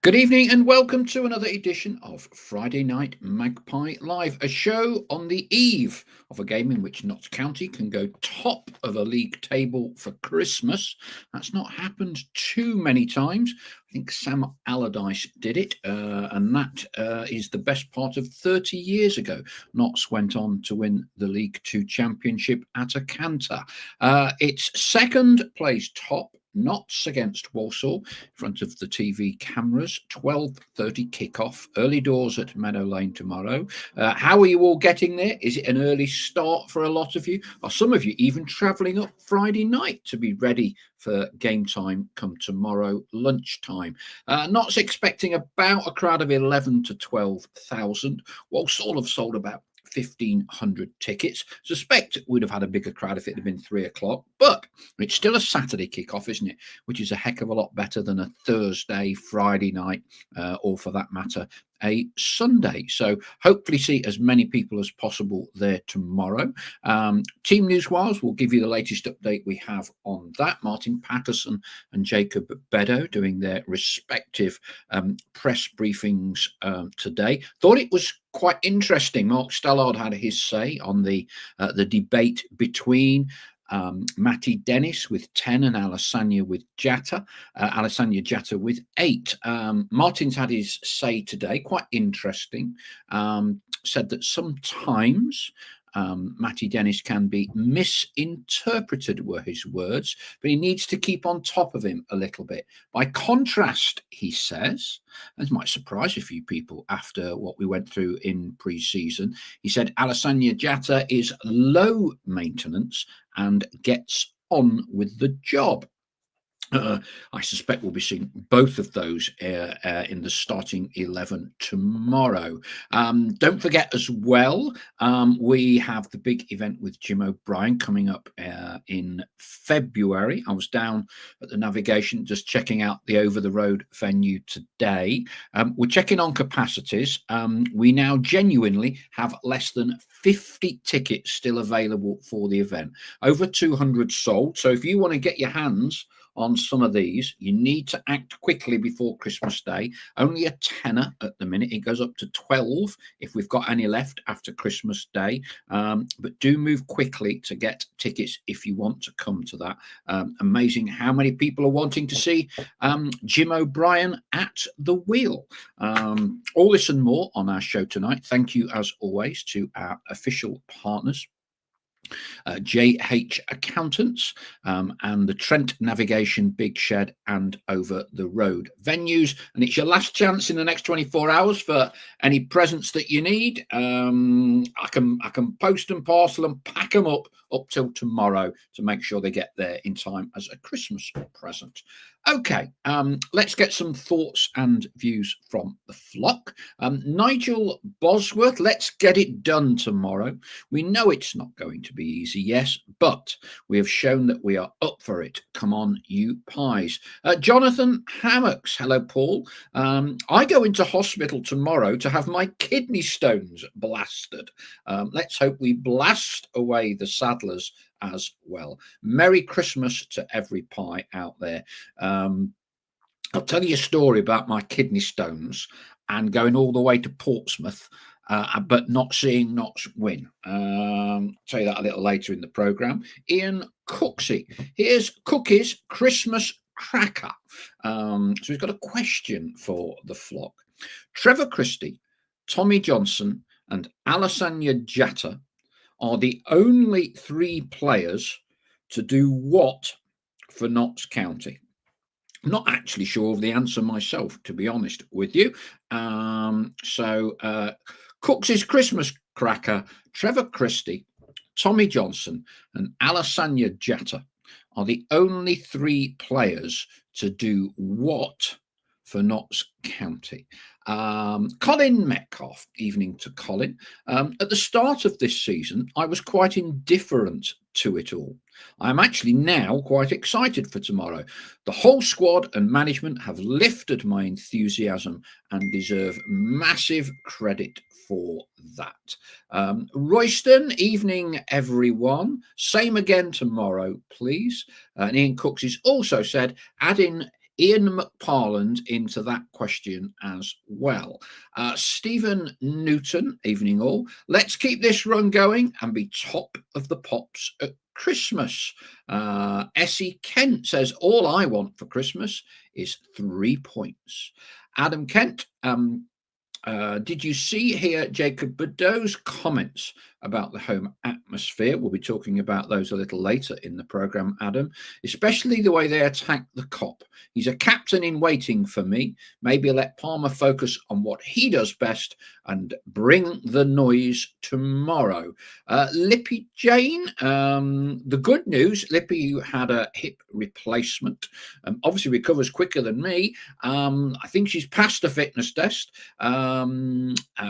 Good evening and welcome to another edition of Friday Night Magpie Live, a show on the eve of a game in which Notts County can go top of a league table for Christmas. That's not happened too many times. I think Sam Allardyce did it, and that is the best part of 30 years ago. Notts went on to win the League Two Championship at a canter. It's second place top. Notts against Walsall in front of the TV cameras. 12:30 kickoff, early doors at Meadow Lane tomorrow. How are you all getting there? Is it an early start for a lot of you? Are some of you even travelling up Friday night to be ready for game time come tomorrow lunchtime? Notts expecting about a crowd of 11 to 12,000. Walsall have sold about 1,500 tickets. Suspect we'd have had a bigger crowd if it had been 3 o'clock, but it's still a Saturday kickoff, isn't it? Which is a heck of a lot better than a Thursday, Friday night, or for that matter, a Sunday. So hopefully see as many people as possible there tomorrow. Team News Wires will give you the latest update we have on that. Martin Patterson and Jacob Beddoe doing their respective press briefings today. Thought it was quite interesting. Mark Stallard had his say on the debate between Matty Dennis with 10 and Alessandra with Jatta. Alessandra Jatta with 8. Martin's had his say today, quite interesting. Said that sometimes Matty Dennis can be misinterpreted, were his words, but he needs to keep on top of him a little bit. By contrast, he says, this might surprise a few people after what we went through in pre-season, he said Alessandra Jatta is low maintenance and gets on with the job. I suspect we'll be seeing both of those in the starting 11 tomorrow. Don't forget as well, we have the big event with Jim O'Brien coming up in February. I was down at the Navigation just checking out the over-the-road venue today. We're checking on capacities. We now genuinely have less than 50 tickets still available for the event. Over 200 sold. So if you want to get your hands on some of these, you need to act quickly before Christmas Day. Only a tenner at the minute. It goes up to 12 if we've got any left after Christmas Day. But do move quickly to get tickets if you want to come to that. Amazing how many people are wanting to see Jim O'Brien at the wheel. All this and more on our show tonight. Thank you, as always, to our official partners. JH Accountants and the Trent Navigation Big Shed and Over the Road venues. And it's your last chance in the next 24 hours for any presents that you need. I can post and parcel and pack them up till tomorrow to make sure they get there in time as a Christmas present. Okay, let's get some thoughts and views from the flock. Nigel Bosworth, let's get it done tomorrow. We know it's not going to be easy, yes, but we have shown that we are up for it. Come on, you pies. Jonathan Hammocks, hello, Paul. I go into hospital tomorrow to have my kidney stones blasted. Let's hope we blast away the saddlers as well. Merry Christmas to every pie out there. I'll tell you a story about my kidney stones and going all the way to Portsmouth, but not seeing Notts win. I'll tell you that a little later in the programme. Ian Cooksey, here's Cookie's Christmas cracker. So we've got a question for the flock. Trevor Christie, Tommy Johnson and Alessandra Jatta are the only 3 players to do what for Notts County? I'm not actually sure of the answer myself, to be honest with you. Cooks' Christmas cracker, Trevor Christie, Tommy Johnson and Alessandra Jatta are the only 3 players to do what for Notts County? Colin Metcalf, evening to Colin. At the start of this season, I was quite indifferent to it all. I'm actually now quite excited for tomorrow. The whole squad and management have lifted my enthusiasm and deserve massive credit for that. Royston, evening everyone. Same again tomorrow, please. And Ian Cooks has also said, add in Ian McParland into that question as well. Stephen Newton, evening all. Let's keep this run going and be top of the pops at Christmas. Essie Kent says, all I want for Christmas is 3 points. Adam Kent, did you see here Jacob Badeau's comments about the home atmosphere? We'll be talking about those a little later in the programme, Adam, especially the way they attack the Kop. He's a captain in waiting for me. Maybe let Palmer focus on what he does best and bring the noise tomorrow. Lippy Jane, the good news, Lippy, who had a hip replacement, obviously recovers quicker than me. I think she's passed the fitness test. I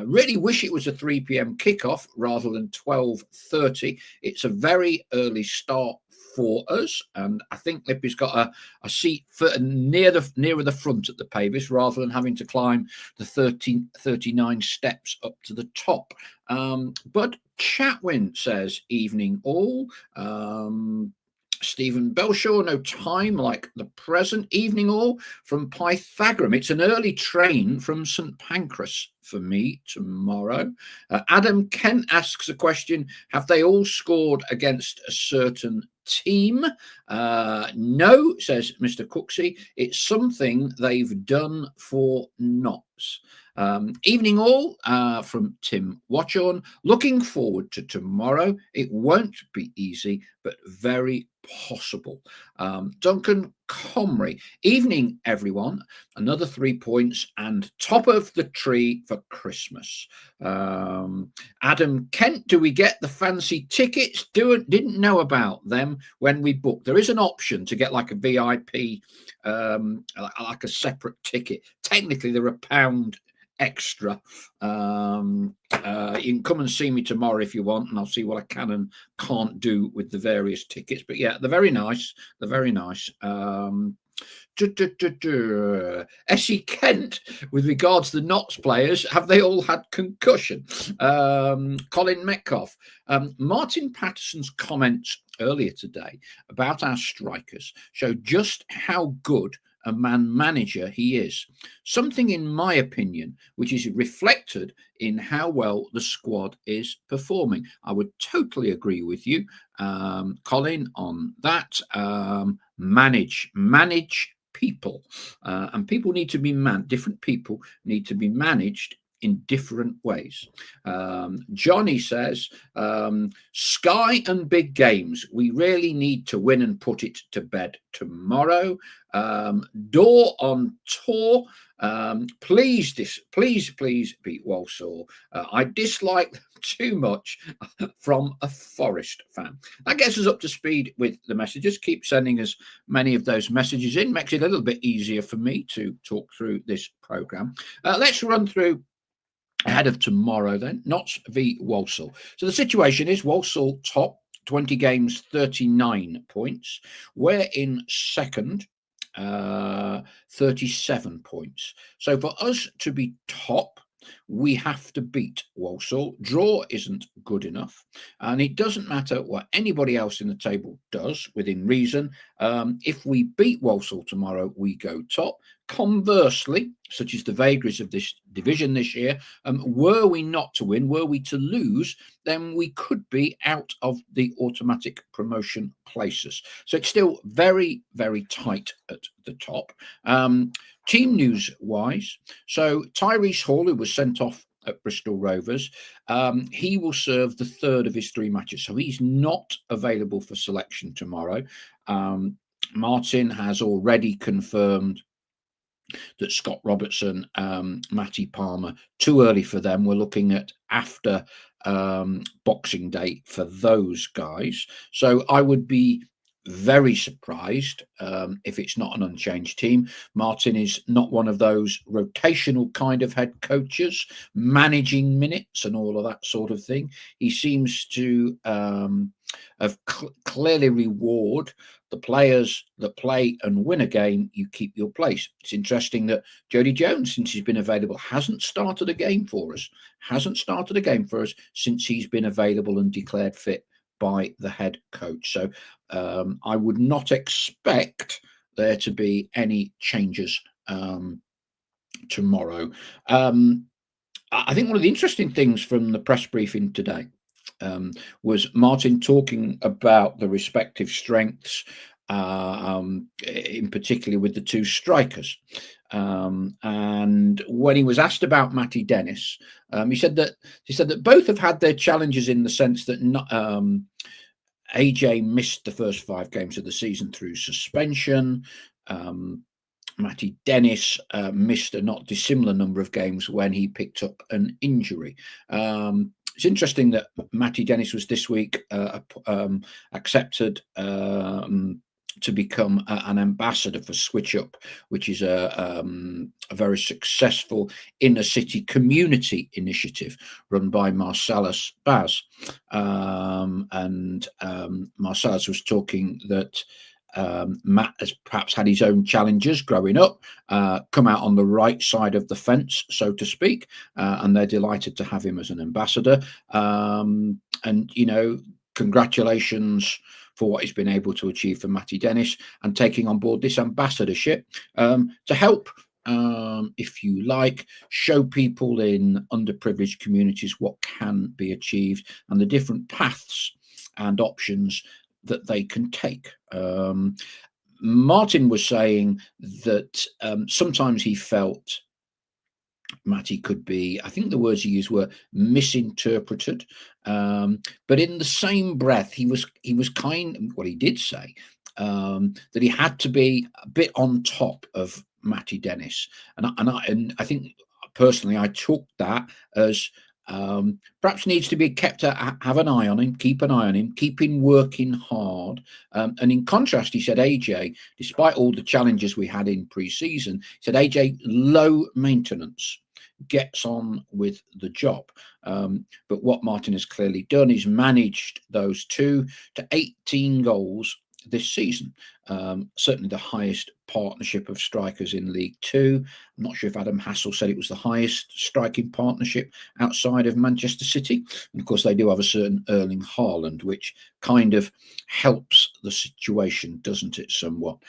really wish it was a 3 p.m. kickoff rather than 12:30. It's a very early start for us, and I think Lippy's got a seat nearer the front at the Pavis rather than having to climb the 39 steps up to the top. But Chatwin says, evening all. Stephen Belshaw, no time like the present. Evening all from Pythagoras. It's an early train from St Pancras for me tomorrow. Adam Kent asks a question, have they all scored against a certain team? No, says Mr Cooksey. It's something they've done for Notts. Evening all from Tim Watchorn. Looking forward to tomorrow. It won't be easy, but very possible. Duncan Comrie. Evening, everyone. Another 3 points and top of the tree for Christmas. Adam Kent, do we get the fancy tickets? Didn't know about them when we booked. There is an option to get like a VIP, like a separate ticket. Technically, they're £1 extra. You can come and see me tomorrow if you want, and I'll see what I can and can't do with the various tickets. But yeah, they're very nice. They're very nice. Essie Kent, with regards to the Notts players, have they all had concussion? Colin Metcalf. Martin Patterson's comments earlier today about our strikers show just how good a man manager he is. Something, in my opinion, which is reflected in how well the squad is performing. I would totally agree with you, Colin, on that. Manage people, and people need to be different people need to be managed in different ways. Johnny says, Sky and big games. We really need to win and put it to bed tomorrow. Door on tour. Please beat Walsall. I dislike them too much from a Forest fan. That gets us up to speed with the messages. Keep sending us many of those messages in. Makes it a little bit easier for me to talk through this programme. Let's run through ahead of tomorrow then. Notts v Walsall. So the situation is Walsall top, 20 games, 39 points. We're in second, 37 points. So for us to be top, we have to beat Walsall. Draw isn't good enough, and it doesn't matter what anybody else in the table does within reason. If we beat Walsall tomorrow, we go top. Conversely, such as the vagaries of this division this year, were we not to win, were we to lose, then we could be out of the automatic promotion places. So it's still very, very tight at the top. Team news wise, so Tyrese Hall, who was sent off at Bristol Rovers, he will serve the third of his 3 matches, so he's not available for selection tomorrow. Martin has already confirmed that Scott Robertson, Matty Palmer, too early for them. We're looking at after Boxing Day for those guys. So I would be very surprised if it's not an unchanged team. Martin is not one of those rotational kind of head coaches, managing minutes and all of that sort of thing. He seems to have clearly reward the players that play and win a game. You keep your place. It's interesting that Jody Jones, since he's been available, hasn't started a game for us. Since he's been available and declared fit by the head coach. So I would not expect there to be any changes tomorrow. I think one of the interesting things from the press briefing today was Martin talking about the respective strengths, in particular with the two strikers. And when he was asked about Matty Dennis, he said that both have had their challenges in the sense that AJ missed the first 5 games of the season through suspension. Matty Dennis missed a not dissimilar number of games when he picked up an injury. It's interesting that Matty Dennis was this week accepted to become an ambassador for Switch Up, which is a very successful inner city community initiative run by Marcellus Baz. Marcellus was talking that Matt has perhaps had his own challenges growing up, come out on the right side of the fence, so to speak, and they're delighted to have him as an ambassador. And, congratulations for what he's been able to achieve for Matty Dennis and taking on board this ambassadorship to help, if you like, show people in underprivileged communities what can be achieved and the different paths and options that they can take. Martin was saying that sometimes he felt Matty could be, I think the words he used were misinterpreted, but in the same breath he was what he did say, that he had to be a bit on top of Matty Dennis, and I think personally I took that as perhaps needs to be kept have an eye on him, keep him working hard. And in contrast, he said AJ, despite all the challenges we had in pre-season, he said AJ, low maintenance, gets on with the job. But what Martin has clearly done is managed those 2 to 18 goals this season. Certainly the highest partnership of strikers in League Two. I'm not sure if Adam Hassel said it was the highest striking partnership outside of Manchester City. And of course, they do have a certain Erling Haaland, which kind of helps the situation, doesn't it, somewhat?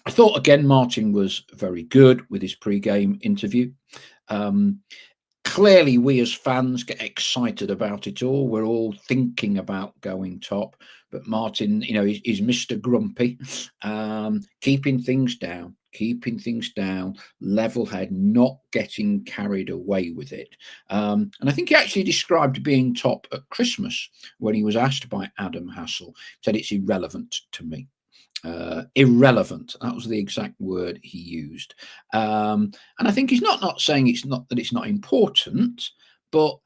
I thought, again, Martin was very good with his pre-game interview. Clearly, we as fans get excited about it all. We're all thinking about going top. But Martin, he's Mr. Grumpy, keeping things down, level head, not getting carried away with it. And I think he actually described being top at Christmas when he was asked by Adam Hassel. Said it's irrelevant to me. Irrelevant. That was the exact word he used. And I think he's not saying it's not important, but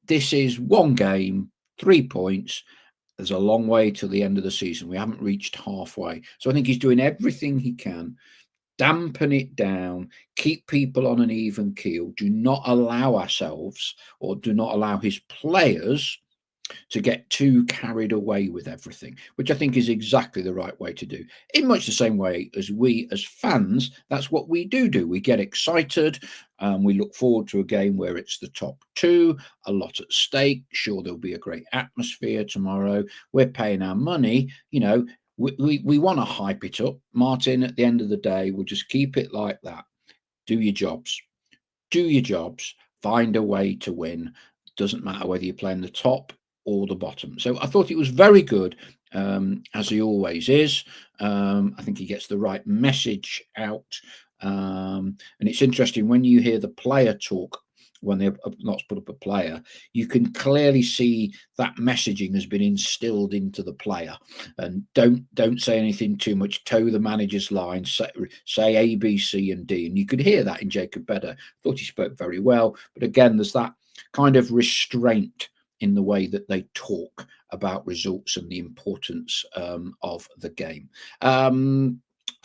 this is one game, 3 points. There's a long way till the end of the season. We haven't reached halfway. So I think he's doing everything he can, dampen it down, keep people on an even keel, do not allow ourselves or do not allow his players to get too carried away with everything, which I think is exactly the right way to do. In much the same way as we as fans, that's what we do. We get excited. We look forward to a game where it's the top 2, a lot at stake. Sure, there'll be a great atmosphere tomorrow. We're paying our money. We want to hype it up. Martin, at the end of the day, we'll just keep it like that. Do your jobs. Find a way to win. Doesn't matter whether you're playing the top or the bottom. So I thought it was very good, as he always is. I think he gets the right message out. And it's interesting when you hear the player talk, when they're not put up a player, you can clearly see that messaging has been instilled into the player. And don't say anything too much, toe the manager's line, say A, B, C, and D. And you could hear that in Jacob Bedder. Thought he spoke very well. But again, there's that kind of restraint in the way that they talk about results and the importance of the game.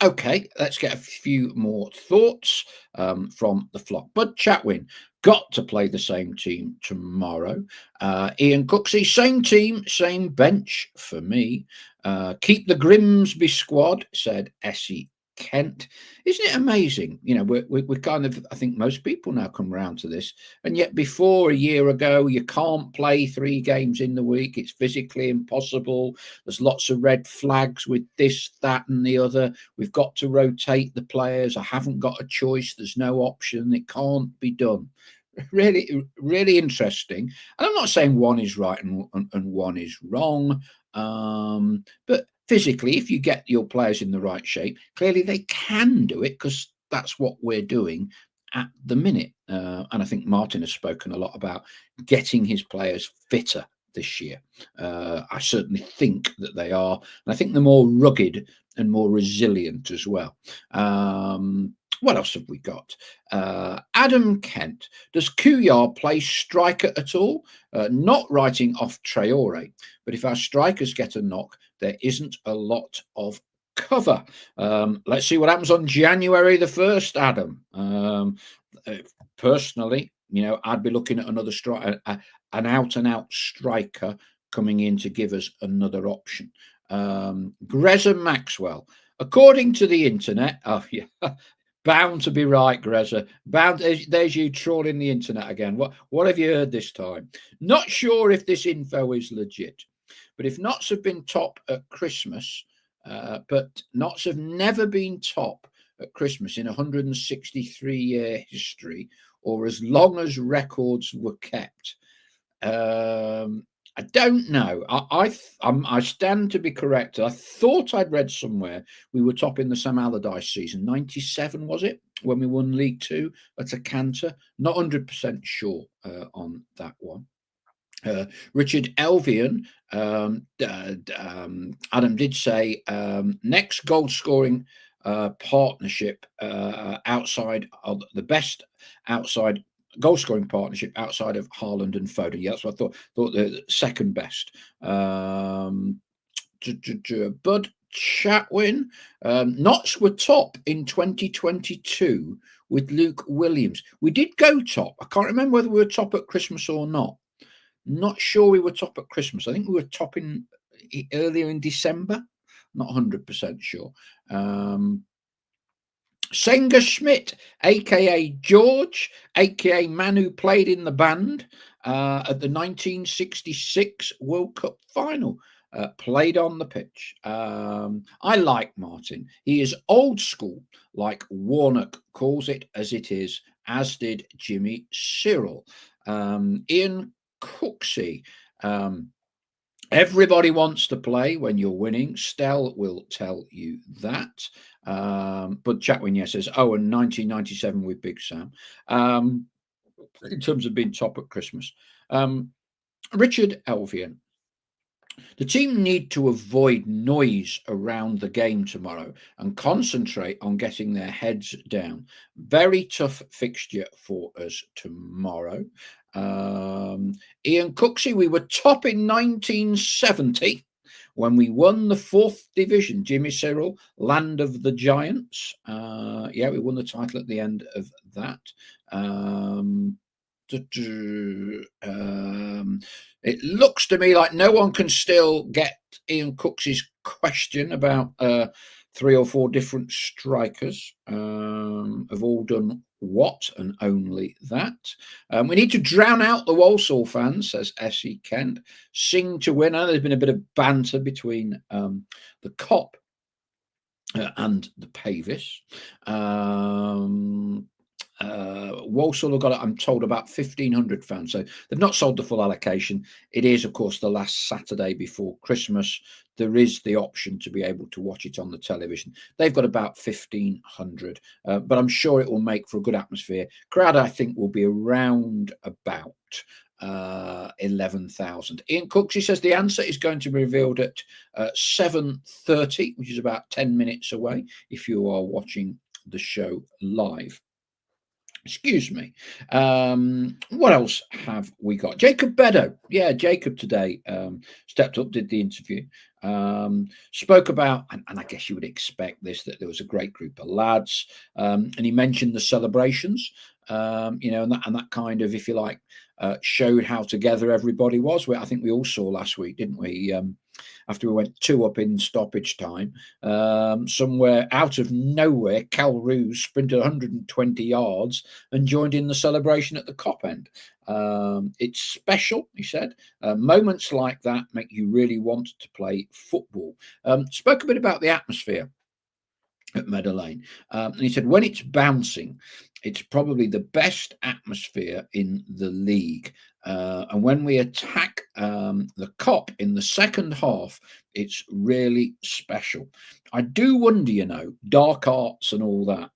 Okay, let's get a few more thoughts from the flock. Bud Chatwin, got to play the same team tomorrow. Ian Cooksey, same team, same bench for me. Keep the Grimsby squad, said Essie Kent. Isn't it amazing? We're kind of, I think most people now come round to this. And yet before a year ago, you can't play 3 games in the week. It's physically impossible. There's lots of red flags with this, that, and the other. We've got to rotate the players. I haven't got a choice. There's no option. It can't be done. Really, really interesting. And I'm not saying one is right and one is wrong. But physically, if you get your players in the right shape, clearly they can do it, because that's what we're doing at the minute. And I think Martin has spoken a lot about getting his players fitter this year. I certainly think that they are. And I think they're more rugged and more resilient as well. What else have we got? Adam Kent. Does Kuyar play striker at all? Not writing off Traore, but if our strikers get a knock, there isn't a lot of cover. Let's see what happens on January the 1st, Adam. Personally, I'd be looking at another striker, an out-and-out striker coming in to give us another option. Greza Maxwell. According to the internet, oh yeah, bound to be right, Greza. Bound. There's you trawling the internet again. What have you heard this time? Not sure if this info is legit, but if Notts have been top at Christmas, but Notts have never been top at Christmas in 163-year history, or as long as records were kept. I don't know. I stand to be corrected. I thought I'd read somewhere we were top in the Sam Allardyce season, 97 was it, when we won League Two at a canter? Not 100% sure on that one. Richard Elvian, Adam did say next goal scoring partnership outside of the best outside goal scoring partnership outside of Haaland and Foden. Yeah, that's what I thought the second best. Bud Chatwin, Notts were top in 2022 with Luke Williams. We did go top. I can't remember whether we were top at Christmas or not. Not sure we were top at Christmas. I think we were top earlier in December. Not 100% sure. Senga Schmidt, aka George, aka man who played in the band at the 1966 World Cup final, played on the pitch. I like Martin. He is old school, like Warnock calls it as it is, as did Jimmy Cyril. Ian Cooksey. Everybody wants to play when you're winning. Stell will tell you that. But Chatwin, yes, says, and 1997 with Big Sam. In terms of being top at Christmas. Richard Elvian. The team need to avoid noise around the game tomorrow and concentrate on getting their heads down. Very tough fixture for us tomorrow. Ian Cooksey, we were top in 1970 when we won the 4th division. Jimmy Cyril, Land of the Giants. Yeah, we won the title at the end of that. It looks to me like no one can still get Ian Cooksey's question about 3 or 4 different strikers have all done what and only that. We need to drown out the Walsall fans, says S.E. Kent. Sing to win. There's been a bit of banter between the Cop and the Pavis. Walsall have got, I'm told, about 1,500 fans. So they've not sold the full allocation. It is, of course, the last Saturday before Christmas. There is the option to be able to watch it on the television. They've got about 1,500, but I'm sure it will make for a good atmosphere. Crowd, I think, will be around about 11,000. Ian Cooksey says the answer is going to be revealed at 7:30, which is about 10 minutes away if you are watching the show live. Excuse me. What else have we got? Jacob Beddoe. Yeah, Jacob today stepped up, did the interview, spoke about, and I guess you would expect this, that there was a great group of lads, and he mentioned the celebrations, and that kind of, if you like, showed how together everybody was. I think we all saw last week, didn't we? after we went 2 up in stoppage time. Somewhere out of nowhere, Cal Roos sprinted 120 yards and joined in the celebration at the Cop end. It's special, he said. Moments like that make you really want to play football. Spoke a bit about the atmosphere at Meadow Lane. And he said, when it's bouncing, it's probably the best atmosphere in the league. And when we attack the Cop in the second half, it's really special. I do wonder, dark arts and all that.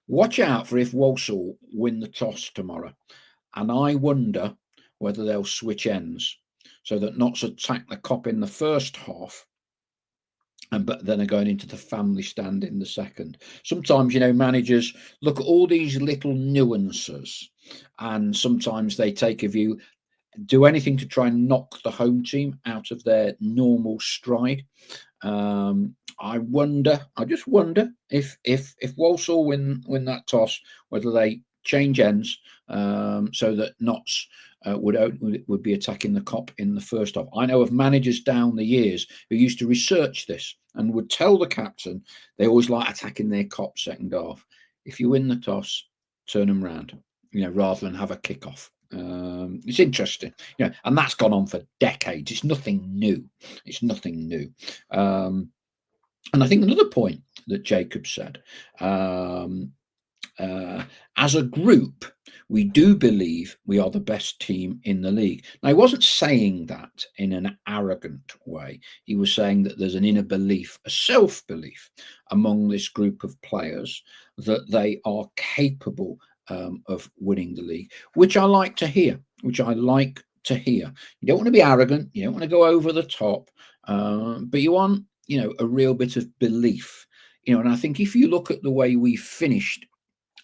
Watch out for if Walsall win the toss tomorrow. And I wonder whether they'll switch ends so that Notts attack the Cop in the first half, but then are going into the family stand in the second. Sometimes, managers look at all these little nuances, and sometimes they take a view, do anything to try and knock the home team out of their normal stride. I just wonder if Walsall win that toss, whether they change ends so that Notts would be attacking the Cop in the first half. I know of managers down the years who used to research this and would tell the captain they always like attacking their Cop second half. If you win the toss, turn them round, rather than have a kick-off. It's interesting, and that's gone on for decades. It's nothing new. And I think another point that Jacob said, as a group, we do believe we are the best team in the league. Now, he wasn't saying that in an arrogant way. He was saying that there's an inner belief, a self-belief among this group of players that they are capable of winning the league, which I like to hear. You don't want to be arrogant. You don't want to go over the top, but you want, a real bit of belief. And I think if you look at the way we finished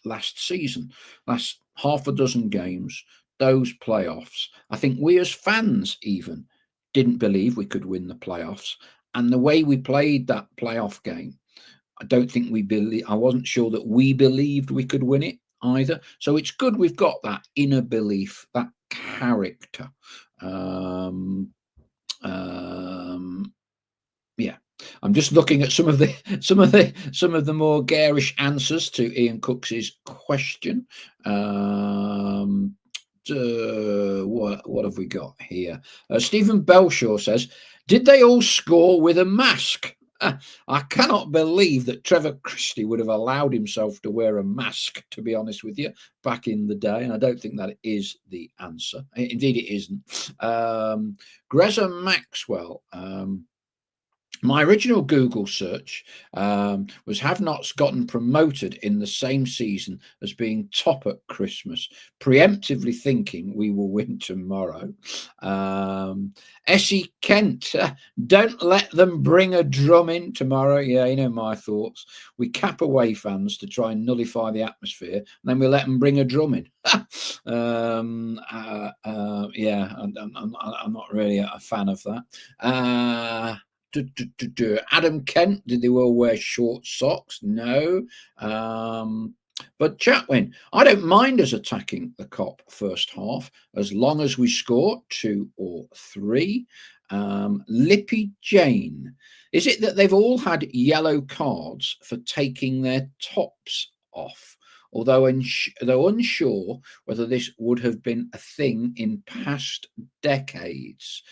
last season, last half a dozen games, those playoffs, I think we as fans even didn't believe we could win the playoffs. And the way we played that playoff game, I wasn't sure that we believed we could win it either. So it's good we've got that inner belief, that character. Yeah, I'm just looking at some of the more garish answers to Ian Cooks's question. What have we got here? Stephen Belshaw says, did they all score with a mask? I cannot believe that Trevor Christie would have allowed himself to wear a mask, to be honest with you, back in the day. And I don't think that is the answer. Indeed, it isn't. Greza Maxwell. My original Google search was have Notts gotten promoted in the same season as being top at Christmas, preemptively thinking we will win tomorrow. Essie Kent, don't let them bring a drum in tomorrow. Yeah, my thoughts. We cap away fans to try and nullify the atmosphere, and then we let them bring a drum in. Yeah, I'm not really a fan of that. Adam Kent, did they all wear short socks? No. But Chatwin, I don't mind us attacking the Cop first half as long as we score 2 or 3. Lippy Jane, is it that they've all had yellow cards for taking their tops off? Although unsure whether this would have been a thing in past decades.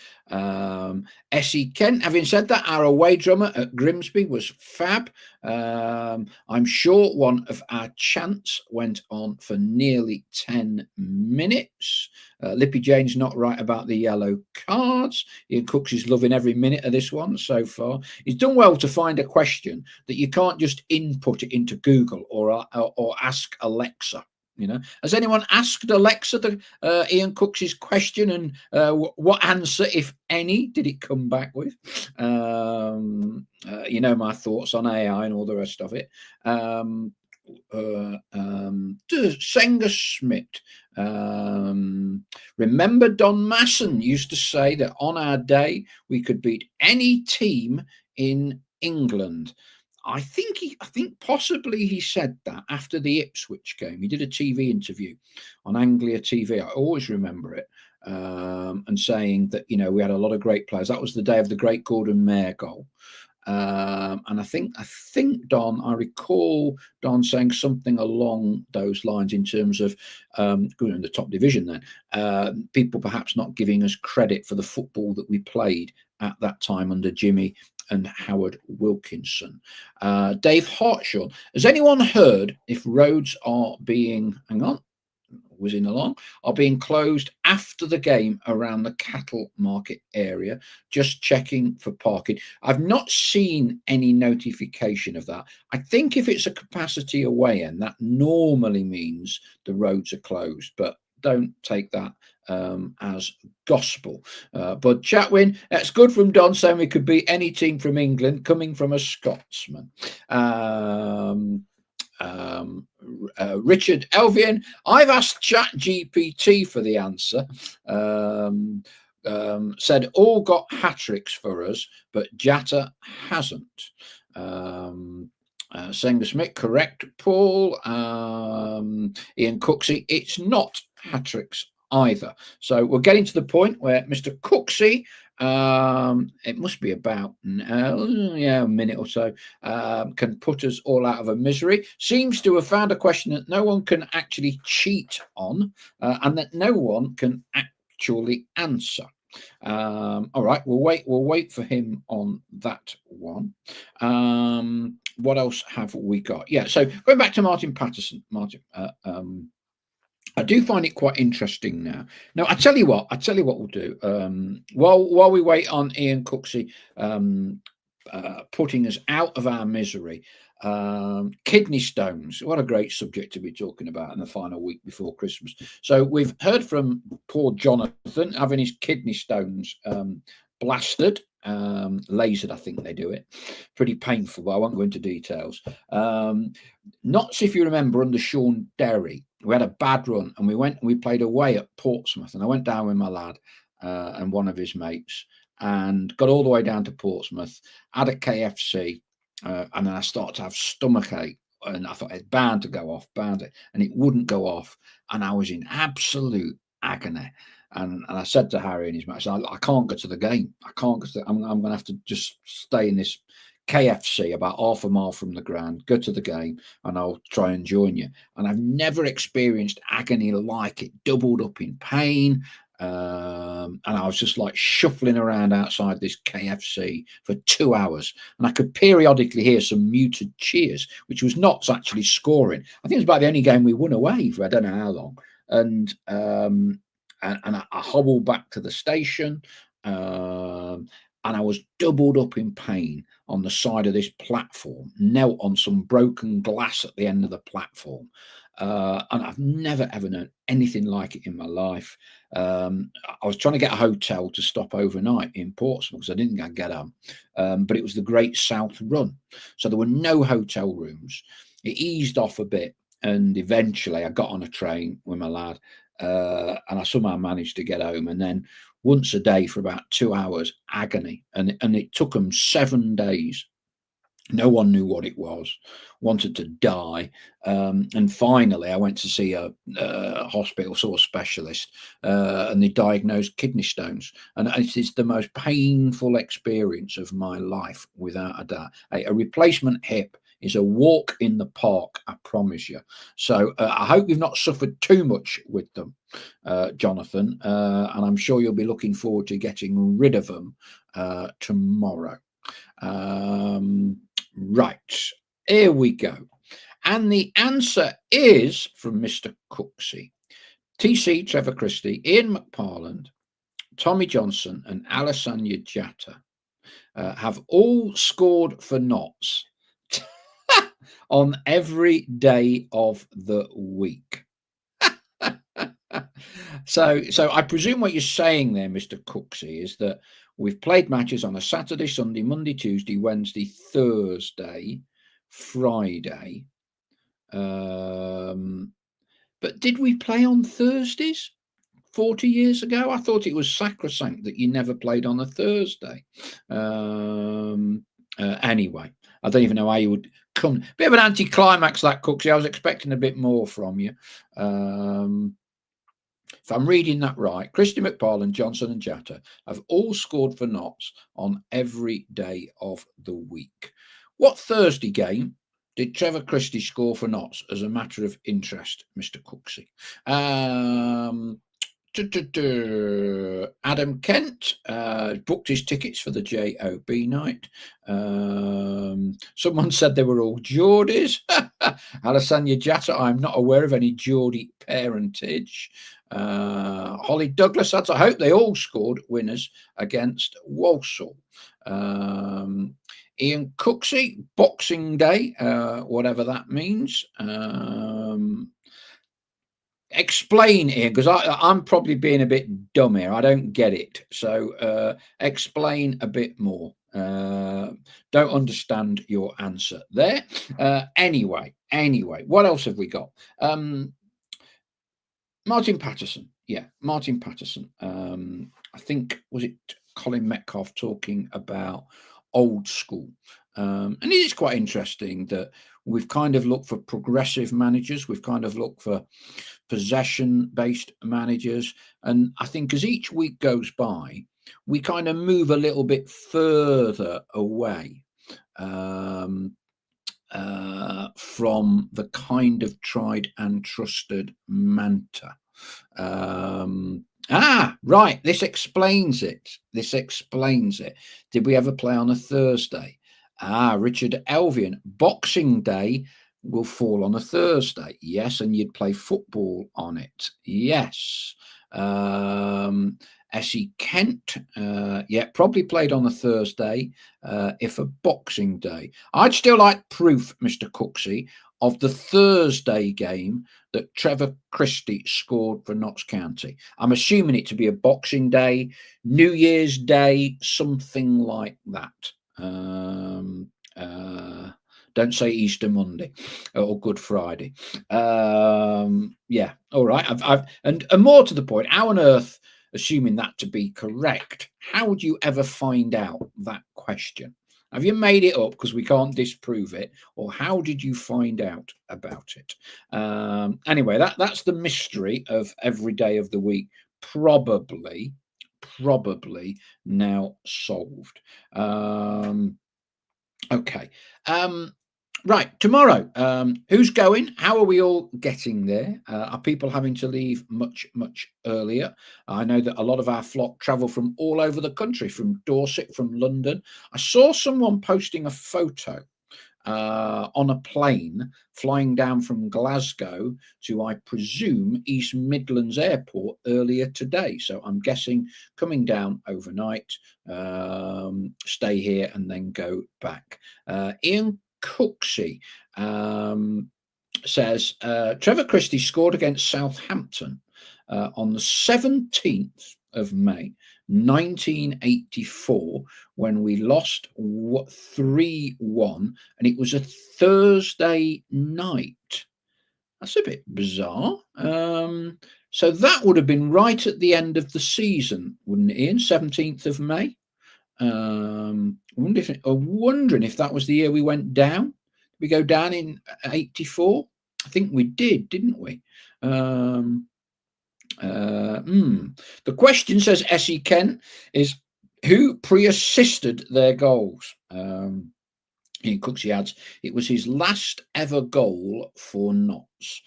Essie Kent, having said that, our away drummer at Grimsby was fab. I'm sure one of our chants went on for nearly 10 minutes. Lippy Jane's not right about the yellow cards. Ian Cooks is loving every minute of this one so far. He's done well to find a question that you can't just input it into Google or ask Alexa. Has anyone asked Alexa Ian Cooks's question, and what answer, if any, did it come back with? My thoughts on AI and all the rest of it. Senga Schmidt. Remember Don Masson used to say that on our day we could beat any team in England. I think possibly he said that after the Ipswich game. He did a TV interview on Anglia TV. I always remember it. and saying that, we had a lot of great players. That was the day of the great Gordon Mayer goal. And I think Don, I recall Don saying something along those lines in terms of going in the top division then, people perhaps not giving us credit for the football that we played at that time under Jimmy and Howard Wilkinson. Dave Hartshaw, has anyone heard if roads are being, whizzing along, are being closed after the game around the cattle market area? Just checking for parking. I've not seen any notification of that. I think if it's a capacity away end, that normally means the roads are closed, but don't take that as gospel. But Chatwin, that's good from Don saying we could beat any team from England, coming from a Scotsman. Richard Elvian, I've asked ChatGPT for the answer. Said all got hat-tricks for us, but Jatta hasn't. Senga Smith, correct, Paul. Ian Cooksey, it's not hat-tricks either. So we're getting to the point where Mr. Cooksey, it must be about a minute or so, can put us all out of a misery. Seems to have found a question that no one can actually cheat on, and that no one can actually answer. All right, we'll wait for him on that one. What else have we got? Yeah, so going back to Martin Patterson, I do find it quite interesting now. Now, I tell you what we'll do. While we wait on Ian Cooksey putting us out of our misery, kidney stones. What a great subject to be talking about in the final week before Christmas. So we've heard from poor Jonathan having his kidney stones blasted. Lasered, I think they do it. Pretty painful, but I won't go into details. Not if you remember under Sean Derry, we had a bad run and we played away at Portsmouth, and I went down with my lad and one of his mates and got all the way down to Portsmouth, had a KFC, and then I started to have stomach ache, and I thought it's bound to go off, and it wouldn't go off, and I was in absolute agony. And I said to Harry and his mate, I can't go to the game. I can't go to I'm going to have to just stay in this KFC about half a mile from the ground, go to the game, and I'll try and join you. And I've never experienced agony like it, doubled up in pain. And I was just like shuffling around outside this KFC for 2 hours, and I could periodically hear some muted cheers, which was Notts actually scoring. I think it was about the only game we won away for I don't know how long. And I hobbled back to the station, and I was doubled up in pain on the side of this platform, knelt on some broken glass at the end of the platform. And I've never, ever known anything like it in my life. I was trying to get a hotel to stop overnight in Portsmouth because I didn't get them. But it was the Great South Run. So there were no hotel rooms. It eased off a bit. And eventually I got on a train with my lad, and I somehow managed to get home. And then once a day for about 2 hours, agony. And it took them 7 days. No one knew what it was, wanted to die. And finally, I went to see a hospital, saw a specialist, and they diagnosed kidney stones. And it's the most painful experience of my life, without a doubt. A replacement hip is a walk in the park, I promise you. So I hope you've not suffered too much with them, Jonathan, and I'm sure you'll be looking forward to getting rid of them tomorrow. Right, here we go. And the answer is from Mr. Cooksey. TC, Trevor Christie, Ian McParland, Tommy Johnson and Alassane Jatta have all scored for Notts on every day of the week. So I presume what you're saying there, Mr. Cooksey, is that we've played matches on a Saturday, Sunday, Monday, Tuesday, Wednesday, Thursday, Friday. But did we play on Thursdays 40 years ago? I thought it was sacrosanct that you never played on a Thursday. Anyway, I don't even know how you would come. Bit of an anticlimax, that, Cooksey. I was expecting a bit more from you. if I'm reading that right, Christie, McParland, Johnson and Jatta have all scored for Notts on every day of the week. What Thursday game did Trevor Christie score for Notts as a matter of interest, Mr. Cooksey? Adam Kent booked his tickets for the JOB night. Someone said they were all Geordies. Alessandra Jatta, I'm not aware of any Geordie parentage. Holly Douglas adds, I hope they all scored winners against Walsall. Ian Cooksey, Boxing Day, whatever that means. Explain, Ian, because I'm probably being a bit dumb here. I don't get it. So explain a bit more. Don't understand your answer there. Anyway, what else have we got? Martin Patterson. Yeah, Martin Patterson. I think, was it Colin Metcalf talking about old school? And it is quite interesting that we've kind of looked for progressive managers. We've kind of looked for possession-based managers. And I think as each week goes by, we kind of move a little bit further away from the kind of tried and trusted mantra. Right. This explains it. Did we ever play on a Thursday? Richard Elvian. Boxing Day will fall on a Thursday. Yes, and you'd play football on it. Yes. Essie Kent, probably played on a Thursday if a Boxing Day. I'd still like proof, Mr. Cooksey, of the Thursday game that Trevor Christie scored for Notts County. I'm assuming it to be a Boxing Day, New Year's Day, something like that. Don't say Easter Monday or Good Friday. All right. And more to the point, how on earth, assuming that to be correct, how would you ever find out that question? Have you made it up because we can't disprove it, or how did you find out about it? Anyway, that's the mystery of every day of the week, probably now solved. Okay. Right, tomorrow, who's going? How are we all getting there? Are people having to leave much earlier? I know that a lot of our flock travel from all over the country, from Dorset, from London. I saw someone posting a photo on a plane flying down from Glasgow to, I presume, East Midlands Airport earlier today. So I'm guessing coming down overnight, stay here and then go back. Ian Cooksey says Trevor Christie scored against Southampton on the 17th of May 1984 when we lost 3-1, and it was a Thursday night. That's a bit bizarre. So that would have been right at the end of the season, wouldn't it, Ian? 17th of May. I'm wondering if that was the year we went down. Did we go down in 84? I think we did, didn't we? The question, says Essie Kent, is who pre-assisted their goals? Ian Cooksey adds, it was his last ever goal for Notts.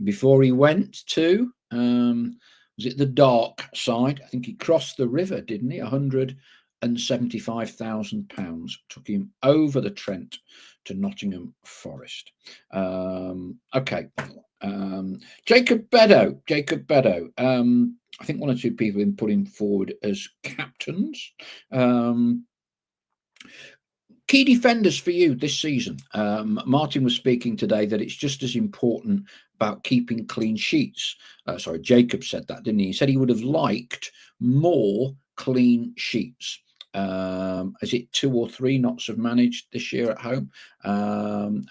Before he went to, was it the dark side? I think he crossed the river, didn't he? £175,000 took him over the Trent to Nottingham Forest. Okay. Jacob Beddoe. I think one or two people have been put him forward as captains. Key defenders for you this season. Martin was speaking today that it's just as important about keeping clean sheets. Jacob said that, didn't he? He said he would have liked more clean sheets. Is it 2 or 3 Notts have managed this year at home?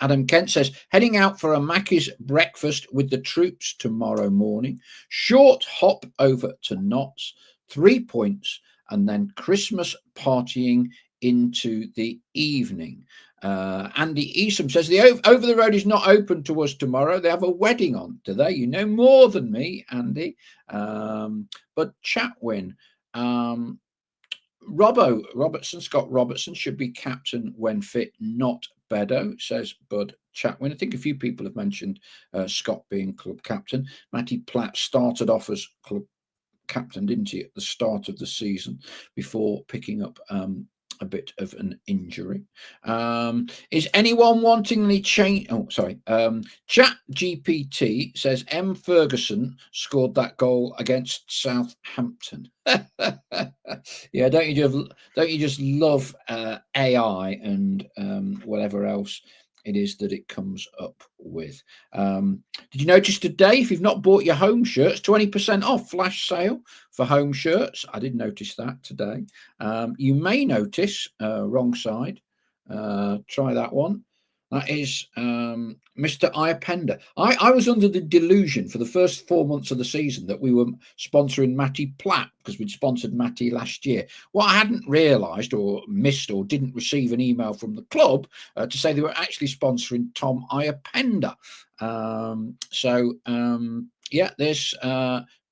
Adam Kent says, heading out for a Mackie's breakfast with the troops tomorrow morning. Short hop over to Notts, 3 points, and then Christmas partying into the evening. Andy Easom says the over the road is not open to us tomorrow. They have a wedding on, do they? You know more than me, Andy. But Chatwin, Scott Robertson should be captain when fit, not Bedo, says Bud Chatwin. I think a few people have mentioned Scott being club captain. Matty Platt started off as club captain, didn't he, at the start of the season before picking up a bit of an injury. Is anyone wanting any change? Oh, sorry. Chat GPT says M. Ferguson scored that goal against Southampton. Yeah, don't you just love AI and whatever else it is that it comes up with. Did you notice today, if you've not bought your home shirts, 20% off flash sale for home shirts? I did notice that today. You may notice, wrong side, try that one. That is Mr. Iapenda. I was under the delusion for the first 4 months of the season that we were sponsoring Matty Platt because we'd sponsored Matty last year. What I hadn't realised or missed or didn't receive an email from the club to say they were actually sponsoring Tom Iapenda. Yeah, there's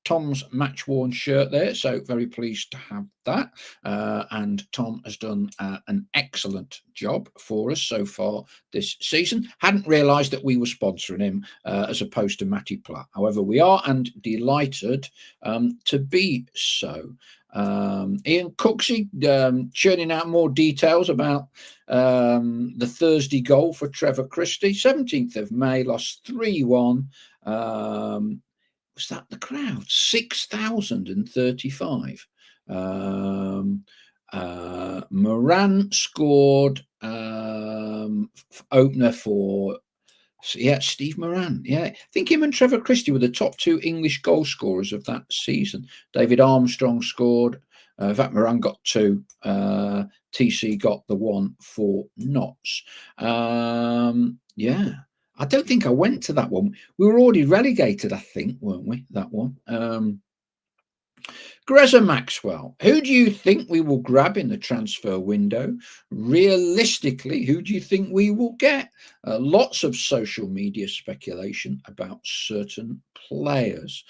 Tom's match-worn shirt there, so very pleased to have that. And Tom has done an excellent job for us so far this season. Hadn't realised that we were sponsoring him as opposed to Matty Platt. However, we are, and delighted to be so. Ian Cooksey churning out more details about the Thursday goal for Trevor Christie. 17th of May, lost 3-1. Was that the crowd? 6,035. Moran scored opener for Steve Moran. Yeah, I think him and Trevor Christie were the top two English goal scorers of that season. David Armstrong scored. In fact, Moran got 2. TC got the one for Notts. Yeah. I don't think I went to that one. We were already relegated, I think, weren't we? That one. Greza Maxwell, who do you think we will grab in the transfer window? Realistically, who do you think we will get? Lots of social media speculation about certain players.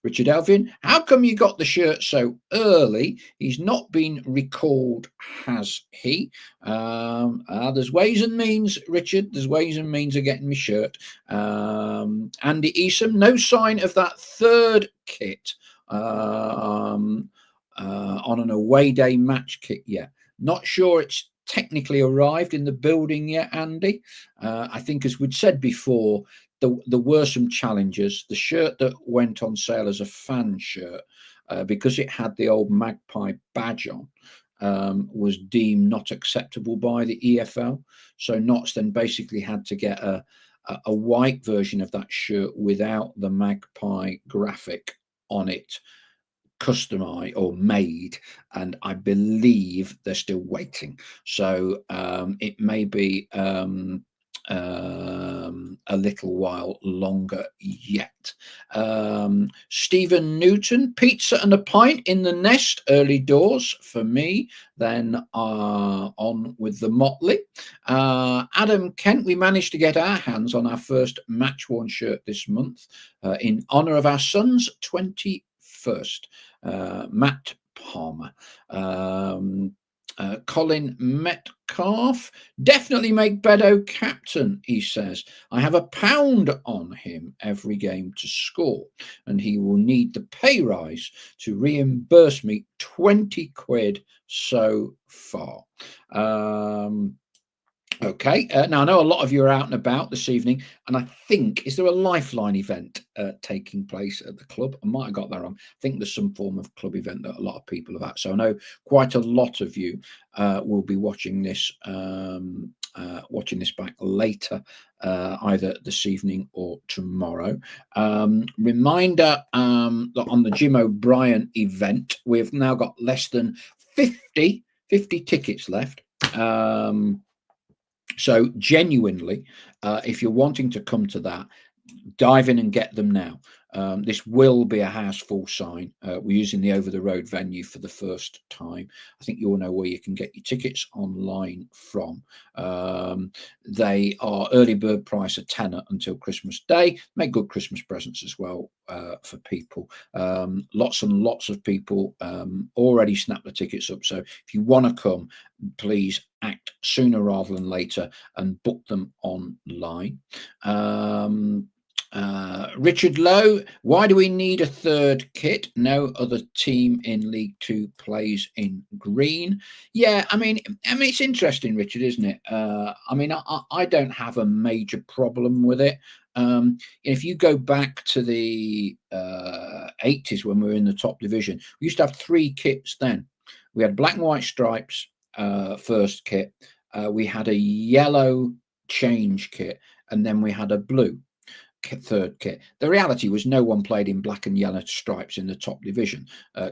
Richard Elvin, how come you got the shirt so early? He's not been recalled, has he? There's ways and means, Richard. There's ways and means of getting my shirt. Andy Easom, no sign of that third kit on an away day match kit yet. Not sure it's technically arrived in the building yet, Andy. I think, as we'd said before, there were some challenges. The shirt that went on sale as a fan shirt, because it had the old Magpie badge on, was deemed not acceptable by the EFL. So Notts then basically had to get a white version of that shirt without the Magpie graphic on it, customized or made, and I believe they're still waiting. So it may be a little while longer yet. Stephen Newton, pizza and a pint in the nest, early doors for me, then on with the motley. Adam Kent, we managed to get our hands on our first match-worn shirt this month in honour of our son's 21st. Matt Palmer. Colin Metcalf, definitely make Bedo captain, he says. I have £1 on him every game to score, and he will need the pay rise to reimburse me 20 quid so far. Okay, now I know a lot of you are out and about this evening, and I think, is there a Lifeline event taking place at the club? I might have got that wrong. I think there's some form of club event that a lot of people are at. So I know quite a lot of you will be watching this back later, either this evening or tomorrow. Reminder that on the Jim O'Brien event, we've now got less than 50 tickets left. So genuinely, if you're wanting to come to that, dive in and get them now. This will be a house full sign. We're using the over the road venue for the first time. I think you all know where you can get your tickets online from. They are early bird price a tenner until Christmas Day. Make good Christmas presents as well for people. Lots and lots of people already snapped the tickets up. So if you want to come, please act sooner rather than later and book them online. Richard Lowe, why do we need a third kit? No other team in League Two plays in green. Yeah, I mean, it's interesting, Richard, isn't it? I don't have a major problem with it. If you go back to the 80s when we were in the top division, we used to have 3 kits then. We had black and white stripes, first kit. We had a yellow change kit, and then we had a blue third kit. The reality was no one played in black and yellow stripes in the top division.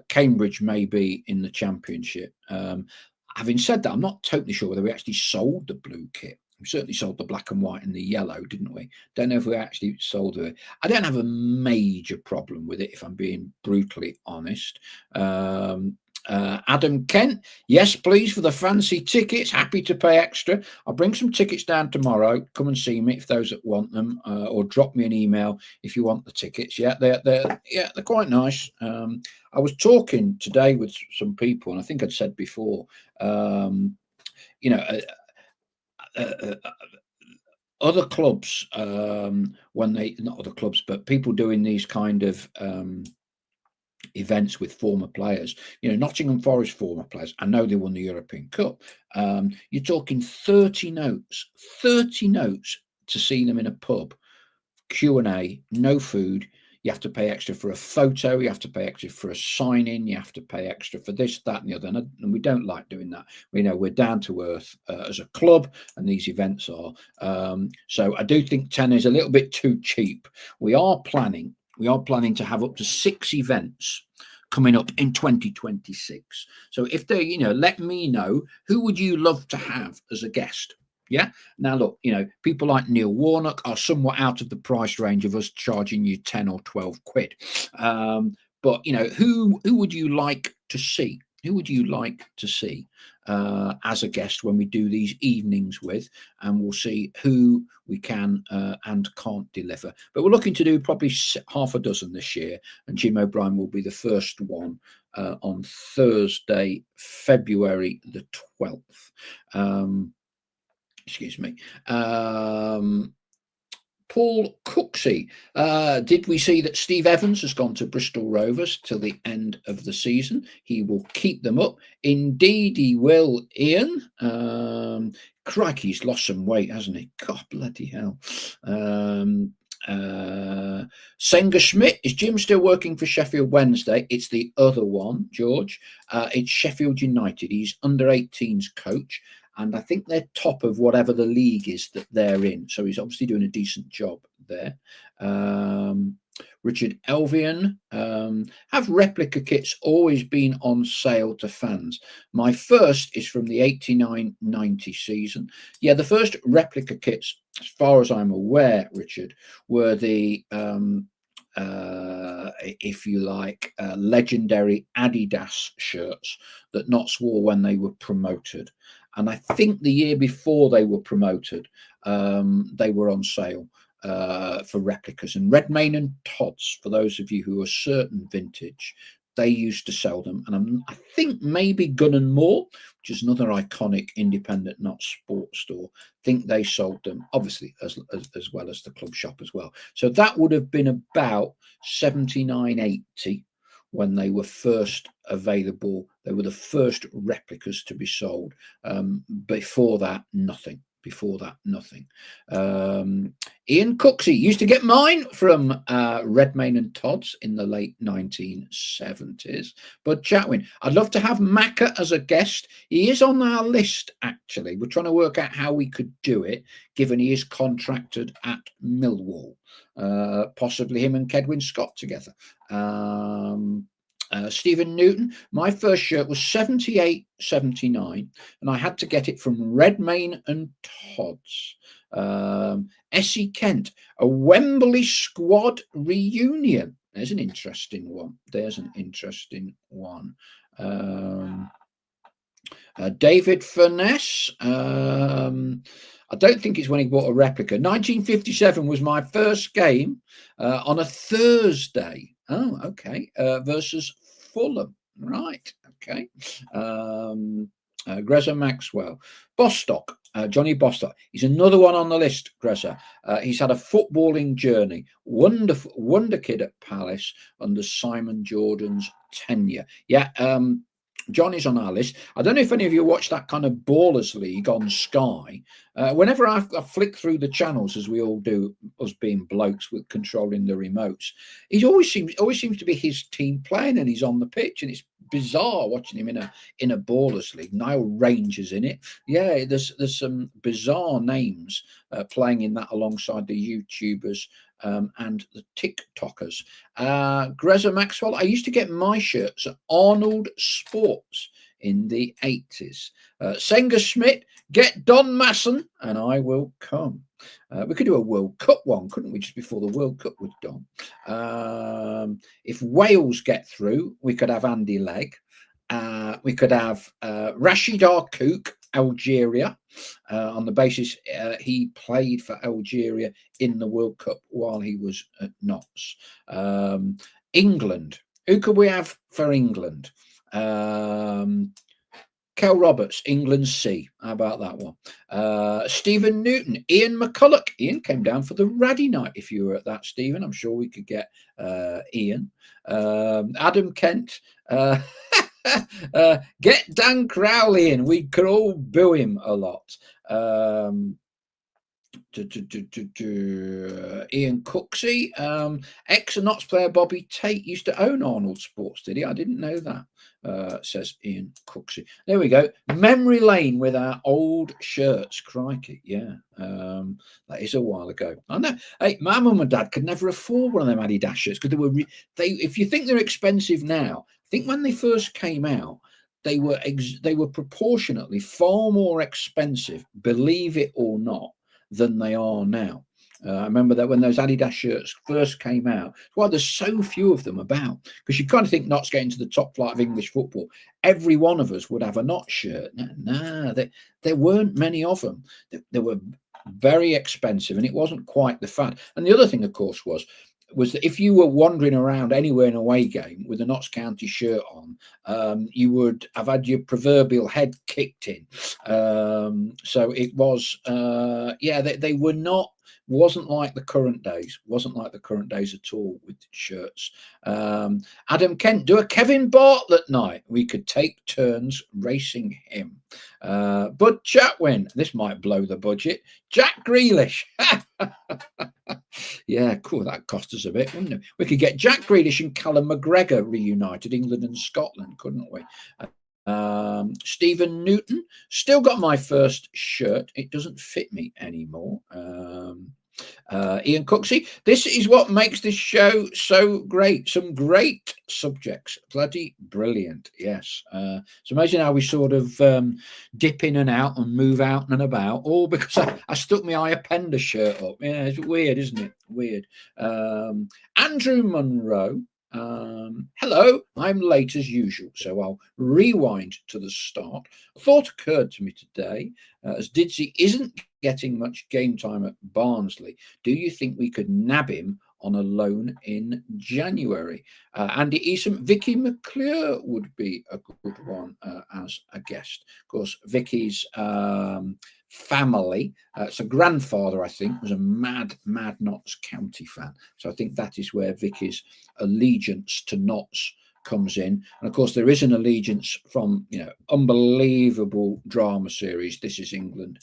Cambridge may be in the championship. Having said that, I'm not totally sure whether we actually sold the blue kit. We certainly sold the black and white and the yellow, didn't we? Don't know if we actually sold it. I don't have a major problem with it, if I'm being brutally honest. Adam Kent, yes, please, for the fancy tickets. Happy to pay extra. I'll bring some tickets down tomorrow. Come and see me if those that want them, or drop me an email if you want the tickets. Yeah, they're quite nice. I was talking today with some people, and I think I'd said before, you know. Other clubs, when they, not other clubs, but people doing these kind of events with former players, Nottingham Forest former players, I know they won the European Cup. You're talking 30 notes to see them in a pub, Q&A, no food. You have to pay extra for a photo. You have to pay extra for a sign-in. You have to pay extra for this, that, and the other. And we don't like doing that. We know we're down to earth as a club, and these events are. So I do think 10 is a little bit too cheap. We are planning to have up to 6 events coming up in 2026. So if they, let me know, who would you love to have as a guest? Yeah. Now, look, people like Neil Warnock are somewhat out of the price range of us charging you 10 or 12 quid. But, who would you like to see? Who would you like to see as a guest when we do these evenings with? And we'll see who we can and can't deliver. But we're looking to do probably half a dozen this year. And Jim O'Brien will be the first one on Thursday, February the 12th. Excuse me. Paul Cooksey, did we see that Steve Evans has gone to Bristol Rovers till the end of the season? He will keep them up. Indeed, he will, Ian. Crikey, he's lost some weight, hasn't he? God, bloody hell. Senga Schmidt, is Jim still working for Sheffield Wednesday? It's the other one, George. It's Sheffield United. He's under 18s coach. And I think they're top of whatever the league is that they're in. So he's obviously doing a decent job there. Richard Elvian, have replica kits always been on sale to fans? My first is from the 89-90 season. Yeah, the first replica kits, as far as I'm aware, Richard, were the if you like, legendary Adidas shirts that Notts wore when they were promoted. And I think the year before they were promoted, they were on sale for replicas. And Redmayne and Todd's, for those of you who are certain vintage, they used to sell them. And I think maybe Gun and More, which is another iconic independent Notts sports store, think they sold them, obviously, as well as the club shop as well. So that would have been about 79-80 when they were first available. They were the first replicas to be sold. Before that, nothing. Ian Cooksey used to get mine from Redmayne and Todd's in the late 1970s. But Chatwin, I'd love to have Macca as a guest. He is on our list, actually. We're trying to work out how we could do it, given he is contracted at Millwall. Possibly him and Kedwin Scott together. Stephen Newton, my first shirt was 78-79, and I had to get it from Redmayne and Todd's. Essie Kent, a Wembley squad reunion. There's an interesting one. There's an interesting one. David Furness. I don't think it's when he bought a replica. 1957 was my first game on a Thursday. Oh, okay. Versus Fulham. Right. Okay. Greza Maxwell. Bostock. Johnny Bostock. He's another one on the list, Greza. He's had a footballing journey. Wonderful, wonder kid at Palace under Simon Jordan's tenure. Yeah. John is on our list. I don't know if any of you watch that kind of Ballers League on Sky. Whenever I flick through the channels, as we all do, us being blokes with controlling the remotes, he always seems to be his team playing, and he's on the pitch, and it's bizarre watching him in a Ballers League. Niall Ranger's in it. Yeah, there's some bizarre names playing in that alongside the YouTubers and the TikTokers. Greza Maxwell, I used to get my shirts at Arnold Sports in the 80s. Senga Schmidt, get Don Masson and I will come. We could do a World Cup one, couldn't we, just before the World Cup with Don? If Wales get through, we could have Andy Legg. We could have Rashid Arkouk, Algeria, on the basis he played for Algeria in the World Cup while he was at Notts. England, who could we have for England? Kel Roberts, England C. How about that one? Stephen Newton, Ian McCulloch. Ian came down for the Raddy night. If you were at that, Stephen, I'm sure we could get Ian. Adam Kent. Get Dan Crowley in. We could all boo him a lot. Ian Cooksey, ex-Notts player Bobby Tate used to own Arnold Sports, did he? I didn't know that, says Ian Cooksey. There we go. Memory lane with our old shirts. Crikey, yeah. That is a while ago. I know. Hey, my mum and dad could never afford one of them Adidas shirts because if you think they're expensive now, I think when they first came out, they were proportionately far more expensive, believe it or not, than they are now. I remember that when those Adidas shirts first came out, well, there's so few of them about, because you kind of think Notts getting to the top flight of English football, every one of us would have a Notts shirt. No, there weren't many of them. They were very expensive, and it wasn't quite the fad. And the other thing, of course, was that if you were wandering around anywhere in a away game with a Notts County shirt on, you would have had your proverbial head kicked in. So it was, they were not, wasn't like the current days at all with shirts. Adam Kent, do a Kevin Bartlett night. We could take turns racing him. Bud Chatwin, this might blow the budget. Jack Grealish. Yeah, cool. That cost us a bit, wouldn't it? We could get Jack Grealish and Callum McGregor reunited, England and Scotland, couldn't we? Stephen Newton, still got my first shirt. It doesn't fit me anymore. Ian Cooksey, this is what makes this show so great. Some great subjects, bloody brilliant. Yes, it's amazing how we sort of dip in and out and move out and about, all because I stuck my Eye Appender shirt up. Yeah, it's weird, isn't it? Weird. Andrew Munro. Hello, I'm late as usual, so I'll rewind to the start. A thought occurred to me today, as Didsey isn't getting much game time at Barnsley. Do you think we could nab him on a loan in January? Andy Eason, Vicky McClure would be a good one as a guest. Of course, Vicky's family, so grandfather, I think, was a mad Notts County fan. So I think that is where Vicky's allegiance to Notts comes in. And of course, there is an allegiance from, unbelievable drama series, This Is England.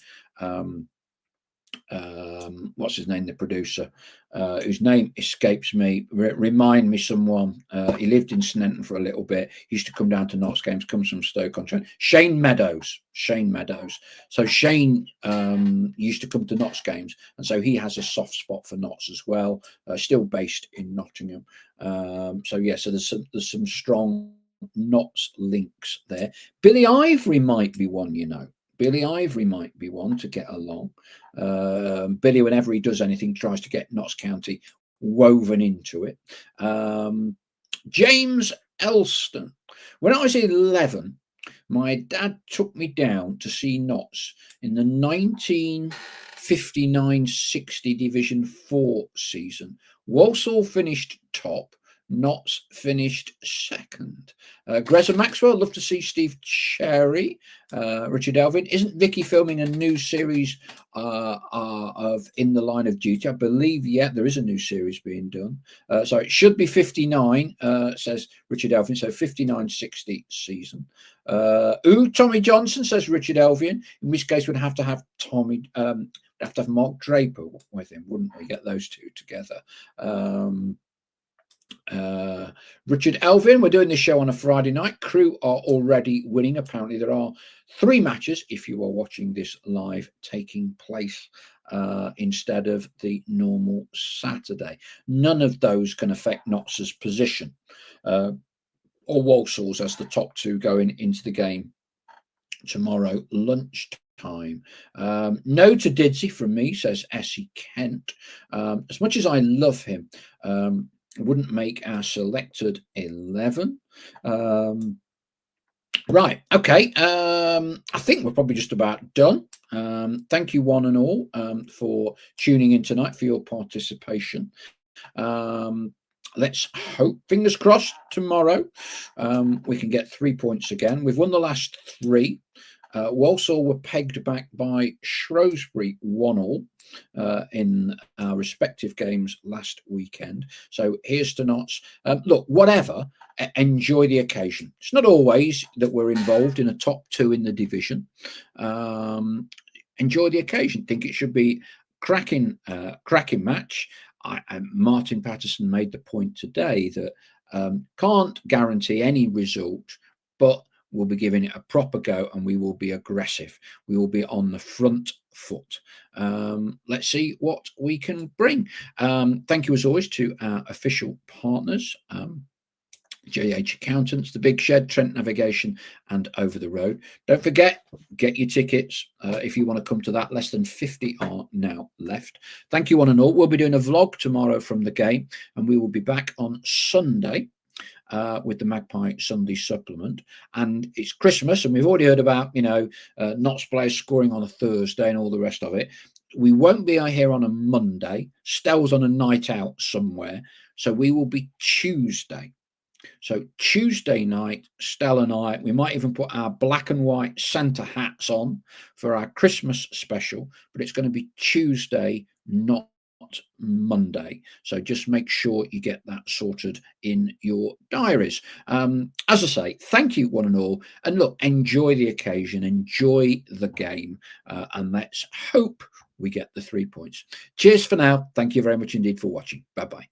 What's his name, the producer, whose name escapes me. Remind me someone. He lived in Sneinton for a little bit. He used to come down to Notts games, comes from Stoke-on-Trent. Shane Meadows. So Shane used to come to Notts games, and so he has a soft spot for Notts as well. Still based in Nottingham. So there's some strong Notts links there. Billy Ivory might be one, Billy Ivory might be one to get along. Billy, whenever he does anything, tries to get Notts County woven into it. James Elston. When I was 11, my dad took me down to see Notts in the 1959-60 Division 4 season. Walsall finished top. Notts finished second. Greta Maxwell, love to see Steve Cherry. Richard Elvin, isn't Vicky filming a new series of In the Line of Duty? I believe, yeah, there is a new series being done. So it should be 59, says Richard Elvin, so 59-60 season. Tommy Johnson, says Richard Elvin, in which case we'd have to have Mark Draper with him, wouldn't we? Get those two together. Richard Elvin, we're doing this show on a Friday night. Crew are already winning. Apparently there are 3 matches, if you are watching this live, taking place instead of the normal Saturday. None of those can affect Notts' position or Walsall's as the top 2 going into the game tomorrow lunchtime. No to Didsey from me, says Essie Kent. As much as I love him, wouldn't make our selected 11. Right, okay. I think we're probably just about done. Thank you one and all for tuning in tonight, for your participation. Let's hope, fingers crossed, tomorrow we can get 3 points again. We've won the last 3. Walsall were pegged back by Shrewsbury 1-1 in our respective games last weekend. So here's to Notts. Look, whatever, enjoy the occasion. It's not always that we're involved in a top 2 in the division. Enjoy the occasion. Think it should be cracking match. Martin Patterson made the point today that can't guarantee any result, but we'll be giving it a proper go and we will be aggressive. We will be on the front foot. Let's see what we can bring. Thank you as always to our official partners, JH Accountants, The Big Shed, Trent Navigation and Over the Road. Don't forget, get your tickets if you want to come to that. Less than 50 are now left. Thank you one and all. We'll be doing a vlog tomorrow from the game and we will be back on Sunday with the Magpie Sunday supplement. And it's Christmas and we've already heard about, Notts players scoring on a Thursday and all the rest of it. We won't be here on a Monday. Stell's on a night out somewhere. So we will be Tuesday. So Tuesday night, Stell and I, we might even put our black and white Santa hats on for our Christmas special, but it's going to be Tuesday, not Monday. So just make sure you get that sorted in your diaries. As I say, thank you one and all. And look, enjoy the occasion, enjoy the game, and let's hope we get the 3 points. Cheers for now. Thank you very much indeed for watching. Bye-bye.